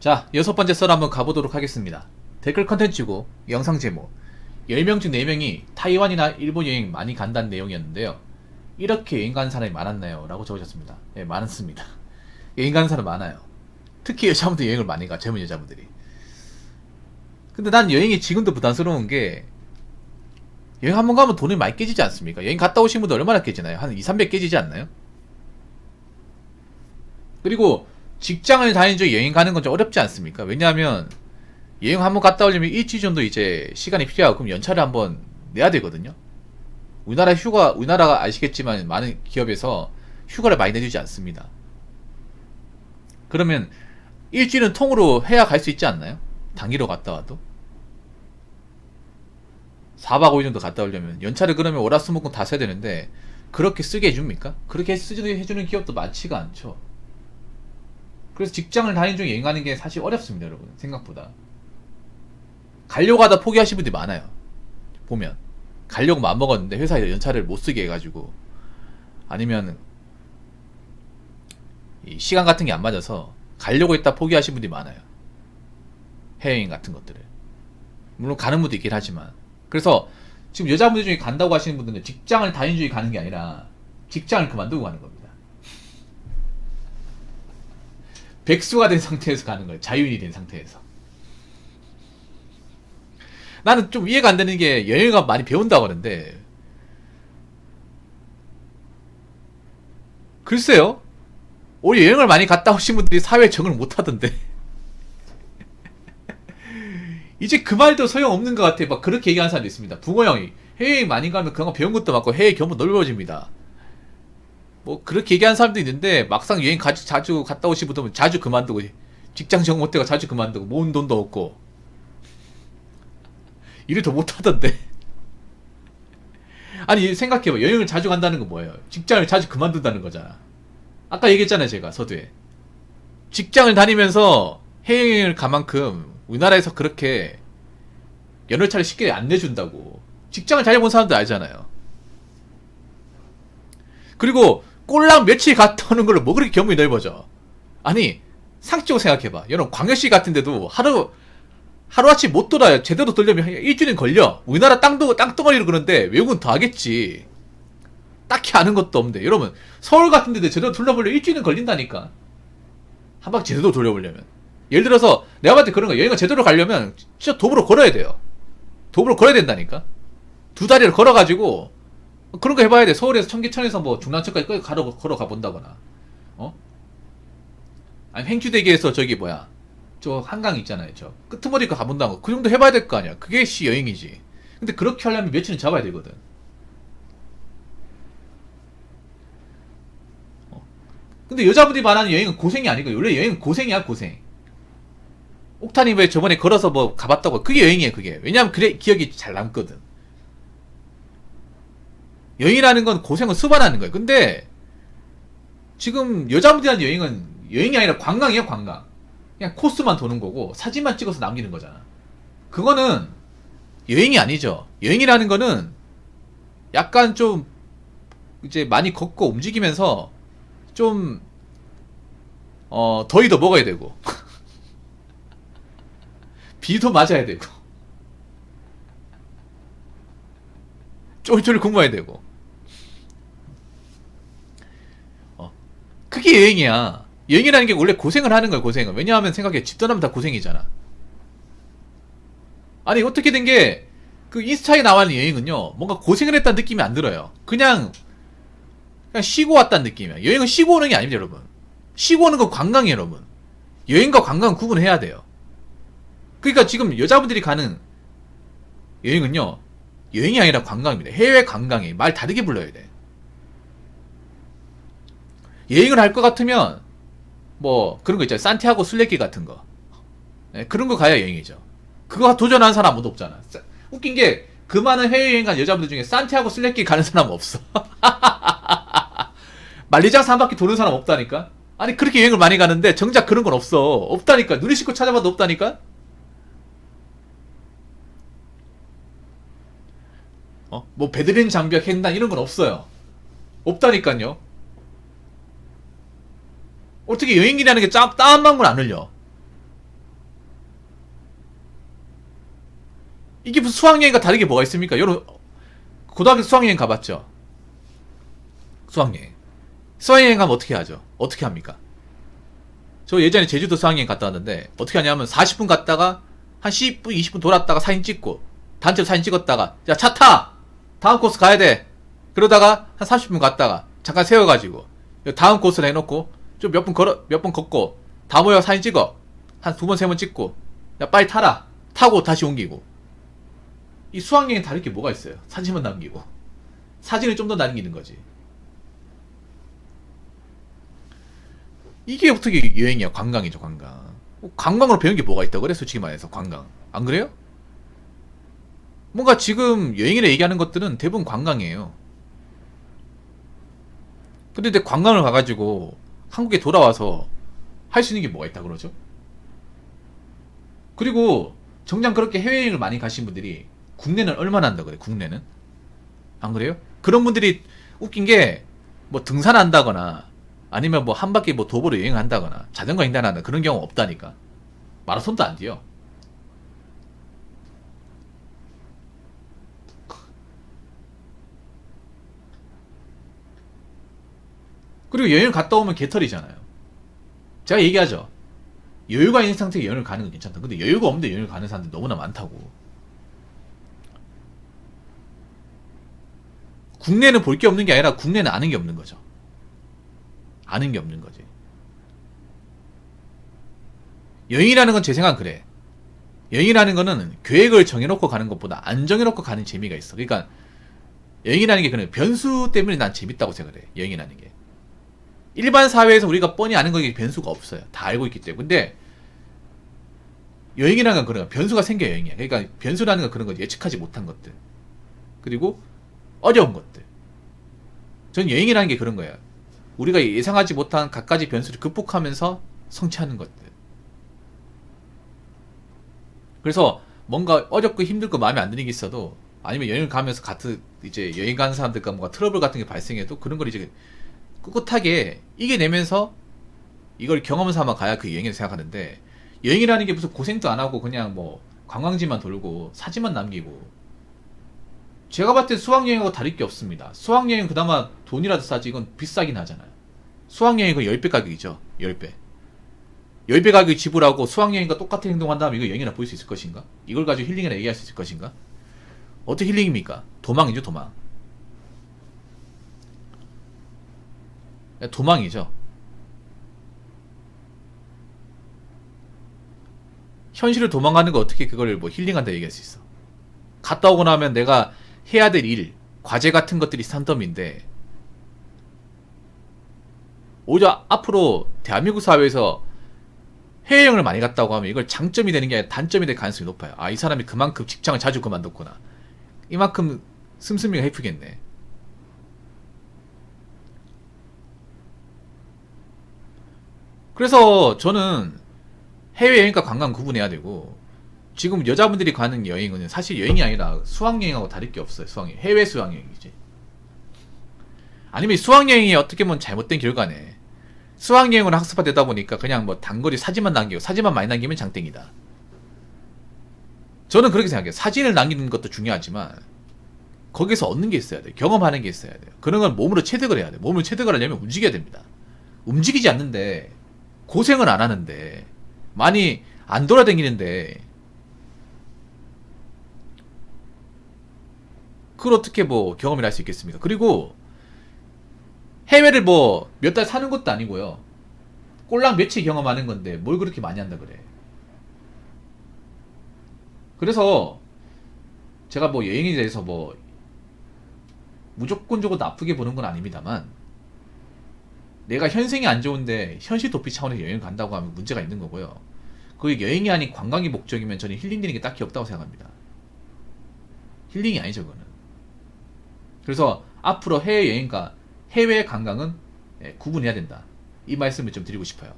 자, 6번째 썰 한번 가보도록 하겠습니다. 댓글 컨텐츠고 영상 제목 10명 중 4명이 타이완이나 일본 여행 많이 간다는 내용이었는데요. 이렇게 여행 가는 사람이 많았나요? 라고 적으셨습니다. 예, 많습니다. 여행 가는 사람 많아요. 특히 여자분들 여행을 많이 가, 젊은 여자분들이. 근데 난 여행이 지금도 부담스러운 게, 여행 한번 가면 돈이 많이 깨지지 않습니까? 여행 갔다 오신 분들 얼마나 깨지나요? 한 2, 300 깨지지 않나요? 그리고 직장을 다니는 중 여행 가는 건 좀 어렵지 않습니까? 왜냐하면 여행 한번 갔다 오려면 일주일 정도 이제 시간이 필요하고, 그럼 연차를 한번 내야 되거든요. 우리나라가 아시겠지만 많은 기업에서 휴가를 많이 내주지 않습니다. 그러면 일주일은 통으로 해야 갈 수 있지 않나요? 단기로 갔다 와도 4박 5일 정도 갔다 오려면 연차를 그러면 월화수목금 다 써야 되는데, 그렇게 쓰게 해줍니까? 그렇게 해주는 기업도 많지가 않죠. 그래서 직장을 다니는 중에 여행하는 게 사실 어렵습니다, 여러분. 생각보다. 가려고 하다 포기하신 분들이 많아요. 보면 가려고 마음먹었는데 회사에 연차를 못 쓰게 해가지고, 아니면 이 시간 같은 게 안 맞아서 가려고 했다 포기하신 분들이 많아요. 해외여행 같은 것들을. 물론 가는 분도 있긴 하지만. 그래서 지금 여자분들 중에 간다고 하시는 분들은 직장을 다니는 중에 가는 게 아니라 직장을 그만두고 가는 겁니다. 백수가 된 상태에서 가는 거예요. 자유인이 된 상태에서. 나는 좀 이해가 안 되는 게, 여행을 많이 배운다고 하는데, 글쎄요, 우리 여행을 많이 갔다 오신 분들이 사회에 적응을 못 하던데. 이제 그 말도 소용없는 것 같아. 막 그렇게 얘기하는 사람도 있습니다. 붕어 형이 해외여행 많이 가면 그런 거 배운 것도 많고 해외 경험 넓어집니다. 뭐 그렇게 얘기하는 사람도 있는데, 막상 여행 자주 갔다 오신 분들은 자주 그만두고, 직장 적응 못해가 자주 그만두고, 모은 돈도 없고 일을 더 못하던데. 아니 생각해봐. 여행을 자주 간다는 건 뭐예요? 직장을 자주 그만둔다는 거잖아. 아까 얘기했잖아요, 제가 서두에. 직장을 다니면서 해외여행을 간 만큼 우리나라에서 그렇게 연월차를 쉽게 안 내준다고. 직장을 다녀본 사람도 알잖아요. 그리고 꼴랑 며칠 갔다 오는 걸로 뭐 그렇게 경험이 넓어져. 아니 상식적으로 생각해봐. 여러분 광역시 같은데도 하루아침 못 돌아요. 제대로 돌려면 일주일은 걸려. 우리나라 땅덩어리로 그런데 외국은 더 하겠지. 딱히 아는 것도 없는데. 여러분 서울 같은데도 제대로 둘러보려면 일주일은 걸린다니까. 한 바퀴 제대로 돌려보려면. 예를 들어서 내가 봤을 때 그런 거, 여행을 제대로 가려면 진짜 도보로 걸어야 돼요. 도보로 걸어야 된다니까. 두 다리를 걸어가지고 그런 거 해봐야 돼. 서울에서 청계천에서 뭐 중랑천까지 걸어가 본다거나, 아니 행주대교에서 저기 뭐야, 저 한강 있잖아요, 저 끄트머리가 가본다고. 그 정도 해봐야 될 거 아니야. 그게 여행이지. 근데 그렇게 하려면 며칠은 잡아야 되거든. 근데 여자분들이 말하는 여행은 고생이 아니고, 원래 여행은 고생이야, 고생. 옥타님 왜 저번에 걸어서 뭐 가봤다고. 그게 여행이에요, 그게. 왜냐면 그래 기억이 잘 남거든. 여행이라는 건 고생을 수반하는 거예요. 근데 지금 여자분들이 하는 여행은 여행이 아니라 관광이야, 관광. 그냥 코스만 도는 거고 사진만 찍어서 남기는 거잖아. 그거는 여행이 아니죠. 여행이라는 거는 약간 좀 이제 많이 걷고 움직이면서 좀 더위도 먹어야 되고 비도 맞아야 되고 쫄쫄 굶어야 되고, 그게 여행이야. 여행이라는 게 원래 고생을 하는 거야, 고생을. 왜냐하면 생각해, 집 떠나면 다 고생이잖아. 아니 어떻게 된 게, 그 인스타에 나와 있는 여행은요, 뭔가 고생을 했다는 느낌이 안 들어요. 그냥 쉬고 왔다는 느낌이야. 여행은 쉬고 오는 게 아닙니다, 여러분. 쉬고 오는 건 관광이에요, 여러분. 여행과 관광은 구분해야 돼요. 그러니까 지금 여자분들이 가는 여행은요, 여행이 아니라 관광입니다. 해외 관광이. 말 다르게 불러야 돼. 여행을 할 것 같으면 뭐 그런 거 있잖아요. 산티아고 순례길 같은 거. 네, 그런 거 가야 여행이죠. 그거 도전하는 사람 아무도 없잖아. 웃긴 게, 그 많은 해외여행 간 여자분들 중에 산티아고 순례길 가는 사람 없어. 만리장성 한 바퀴 도는 사람 없다니까. 아니 그렇게 여행을 많이 가는데 정작 그런 건 없어. 없다니까. 눈을 씻고 찾아봐도 없다니까. 뭐 베들린 장벽 횡단 이런 건 없어요. 없다니까요. 어떻게 여행이라는 게 땀한 건 안 흘려. 이게 무슨 수학여행과 다르게 뭐가 있습니까? 여러분 고등학교 수학여행 가봤죠? 수학여행. 수학여행 가면 어떻게 하죠? 어떻게 합니까? 저 예전에 제주도 수학여행 갔다 왔는데 어떻게 하냐면 40분 갔다가 한 10분 20분 돌았다가 사진 찍고 단체로 사진 찍었다가 야 차 타! 다음 코스 가야 돼! 그러다가 한 30분 갔다가 잠깐 세워가지고 다음 코스를 해놓고 좀 몇 분 걷고 다 모여 사진 찍어 한 2번 3번 찍고 야 빨리 타라 타고 다시 옮기고. 이 수학여행 다를 게 뭐가 있어요? 사진만 남기고 사진을 좀 더 남기는 거지. 이게 어떻게 여행이야? 관광이죠, 관광. 관광으로 배운 게 뭐가 있다 그래? 솔직히 말해서 관광 안 그래요? 뭔가 지금 여행이라 얘기하는 것들은 대부분 관광이에요. 근데 관광을 가가지고 한국에 돌아와서 할 수 있는 게 뭐가 있다 그러죠? 그리고 정작 그렇게 해외여행을 많이 가신 분들이 국내는 얼마나 한다 그래? 국내는 안 그래요? 그런 분들이 웃긴 게 뭐 등산한다거나 아니면 뭐 한 바퀴 뭐 도보로 여행한다거나 자전거 횡단한다 그런 경우 없다니까. 마라톤도 안 뛰어. 그리고 여행 갔다 오면 개털이잖아요. 제가 얘기하죠. 여유가 있는 상태에 여행을 가는 건 괜찮다. 근데 여유가 없는데 여행을 가는 사람들이 너무나 많다고. 국내는 볼 게 없는 게 아니라 국내는 아는 게 없는 거죠. 아는 게 없는 거지. 여행이라는 건 제 생각은 그래. 여행이라는 거는 계획을 정해놓고 가는 것보다 안 정해놓고 가는 재미가 있어. 그러니까 여행이라는 게 그냥 변수 때문에 난 재밌다고 생각을 해. 여행이라는 게. 일반 사회에서 우리가 뻔히 아는 거에 변수가 없어요. 다 알고 있기 때문에. 근데 여행이라는 건 그런 거야. 변수가 생겨 여행이야. 그러니까 변수라는 건 그런 거지. 예측하지 못한 것들. 그리고 어려운 것들. 전 여행이라는 게 그런 거예요. 우리가 예상하지 못한 갖가지 변수를 극복하면서 성취하는 것들. 그래서 뭔가 어렵고 힘들고 마음에 안 드는 게 있어도 아니면 여행을 가면서 같은 이제 여행 가는 사람들과 뭔가 트러블 같은 게 발생해도 그런 걸 이제 꿋꿋하게 이겨내면서 이걸 경험 삼아 가야 그 여행이라고 생각하는데, 여행이라는 게 무슨 고생도 안 하고 그냥 뭐 관광지만 돌고 사진만 남기고, 제가 봤을 때 수학여행하고 다를 게 없습니다. 수학여행 그나마 돈이라도 싸지 이건 비싸긴 하잖아요. 수학여행 그 10배 가격이죠. 10배. 10배 가격 지불하고 수학여행과 똑같은 행동한다면 이거 여행이라 볼 수 있을 것인가? 이걸 가지고 힐링이라 얘기할 수 있을 것인가? 어떻게 힐링입니까? 도망이죠, 도망. 도망이죠. 현실을 도망가는 거 어떻게 그걸 뭐 힐링한다 얘기할 수 있어? 갔다 오고 나면 내가 해야 될 일, 과제 같은 것들이 산더미인데, 오히려 앞으로 대한민국 사회에서 해외여행을 많이 갔다고 하면 이걸 장점이 되는 게 아니라 단점이 될 가능성이 높아요. 아, 이 사람이 그만큼 직장을 자주 그만뒀구나. 이만큼 씀씀이가 해프겠네. 그래서 저는 해외여행과 관광 구분해야 되고, 지금 여자분들이 가는 여행은 사실 여행이 아니라 수학여행하고 다를 게 없어요. 수학여행. 해외 수학여행이지. 아니면 수학여행이 어떻게 보면 잘못된 결과네. 수학여행으로 학습화되다 보니까 그냥 뭐 단거리 사진만 남기고 사진만 많이 남기면 장땡이다. 저는 그렇게 생각해요. 사진을 남기는 것도 중요하지만 거기서 얻는 게 있어야 돼요. 경험하는 게 있어야 돼요. 그런 건 몸으로 체득을 해야 돼요. 몸으로 체득을 하려면 움직여야 됩니다. 움직이지 않는데, 고생을 안 하는데, 많이 안 돌아다니는데 그걸 어떻게 뭐 경험을 할 수 있겠습니까? 그리고 해외를 뭐 몇 달 사는 것도 아니고요. 꼴랑 며칠 경험하는 건데 뭘 그렇게 많이 한다 그래. 그래서 제가 뭐 여행에 대해서 뭐 무조건적으로 나쁘게 보는 건 아닙니다만, 내가 현생이 안 좋은데 현실 도피 차원에서 여행을 간다고 하면 문제가 있는 거고요. 그게 여행이 아닌 관광이 목적이면 저는 힐링되는 게 딱히 없다고 생각합니다. 힐링이 아니죠, 그거는. 그래서 앞으로 해외여행과 해외 관광은 구분해야 된다. 이 말씀을 좀 드리고 싶어요.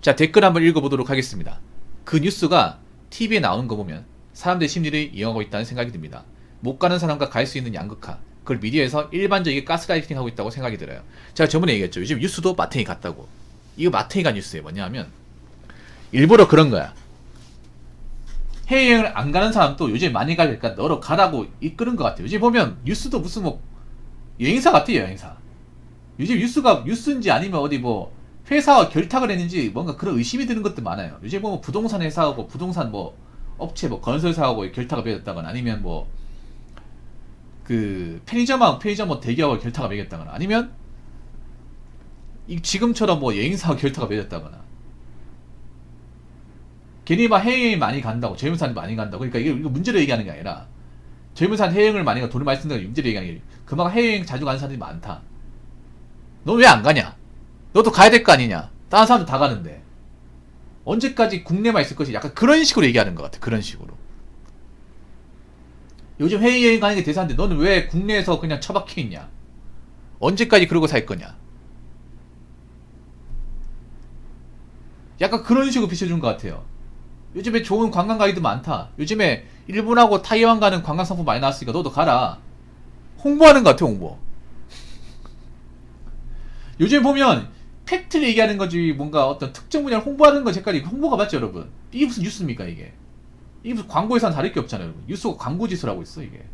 자, 댓글 한번 읽어보도록 하겠습니다. 그 뉴스가 TV에 나오는 거 보면 사람들의 심리를 이용하고 있다는 생각이 듭니다. 못 가는 사람과 갈 수 있는 양극화, 그걸 미디어에서 일반적이게 가스라이팅 하고 있다고 생각이 들어요. 제가 저번에 얘기했죠. 요즘 뉴스도 마탱이 같다고. 이거 마탱이가 뉴스예요. 뭐냐면 일부러 그런 거야. 해외여행을 안 가는 사람도 요즘 많이 가니까 너로 가라고 이끄는 것 같아요. 요즘 보면 뉴스도 무슨 뭐 여행사 같아요, 여행사. 요즘 뉴스가 뉴스인지 아니면 어디 뭐 회사와 결탁을 했는지 뭔가 그런 의심이 드는 것도 많아요. 요즘 보면 부동산 회사하고 부동산 뭐 업체 뭐 건설사하고 결탁을 맺었다거나 아니면 뭐 그 편의점하고 편의점 뭐 대기업하고 결탁을 맺었다거나 아니면 지금처럼 뭐 여행사하고 결탁을 맺었다거나 괜히 막 해외여행 많이 간다고 젊은 사람이 많이 간다고 그러니까 이거 문제로 얘기하는 게 아니라 젊은 사람 해외여행을 많이 가고 돈을 많이 쓴다고 문제로 얘기하는 게 그만큼 해외여행 자주 가는 사람들이 많다. 너 왜 안 가냐? 너도 가야 될 거 아니냐? 다른 사람도 다 가는데 언제까지 국내만 있을 것이 약간 그런 식으로 얘기하는 것 같아. 그런 식으로. 요즘 해외여행 가는 게 대세인데 너는 왜 국내에서 그냥 처박혀 있냐? 언제까지 그러고 살 거냐? 약간 그런 식으로 비춰준 것 같아요. 요즘에 좋은 관광 가이드 많다. 요즘에 일본하고 타이완 가는 관광 상품 많이 나왔으니까 너도 가라. 홍보하는 것 같아, 홍보. 요즘 보면 팩트를 얘기하는 거지 뭔가 어떤 특정 분야를 홍보하는 건 색깔이 홍보가 맞죠, 여러분? 이게 무슨 뉴스입니까, 이게? 이게 무슨 광고에서는 다를 게 없잖아요, 여러분. 뉴스가 광고 짓을 하고 있어, 이게.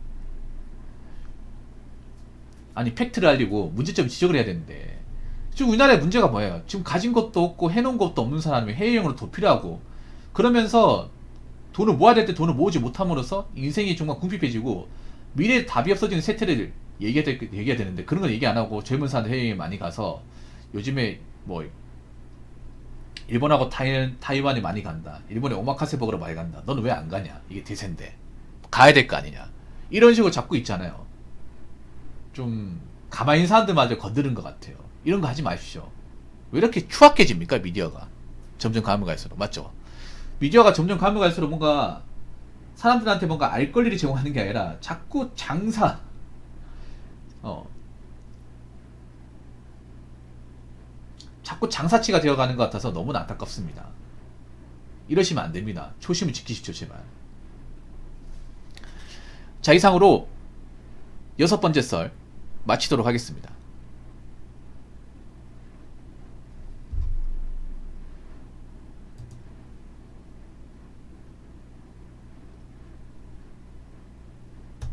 아니, 팩트를 알리고 문제점 지적을 해야 되는데. 지금 우리나라의 문제가 뭐예요? 지금 가진 것도 없고 해놓은 것도 없는 사람이 해외여행으로 도피하고 그러면서 돈을 모아야 될 때 돈을 모으지 못함으로써 인생이 정말 궁핍해지고 미래에 답이 없어지는 세태를 얘기해야 되는데 그런 건 얘기 안 하고 젊은 사람들 해외여행 많이 가서 요즘에 뭐 일본하고 타이완이 많이 간다. 일본에 오마카세 먹으러 많이 간다. 너는 왜 안 가냐? 이게 대세인데 가야 될 거 아니냐? 이런 식으로 잡고 있잖아요. 좀 가만히 있는 사람들마저 건드는 것 같아요. 이런 거 하지 마십시오. 왜 이렇게 추악해집니까, 미디어가? 점점 가면 갈수록. 맞죠? 미디어가 점점 가면 갈수록 뭔가 사람들한테 뭔가 알 권리를 제공하는 게 아니라 자꾸 장사, 자꾸 장사치가 되어가는 것 같아서 너무나 안타깝습니다. 이러시면 안 됩니다. 초심을 지키십시오, 제발. 자, 이상으로 6번째 썰 마치도록 하겠습니다.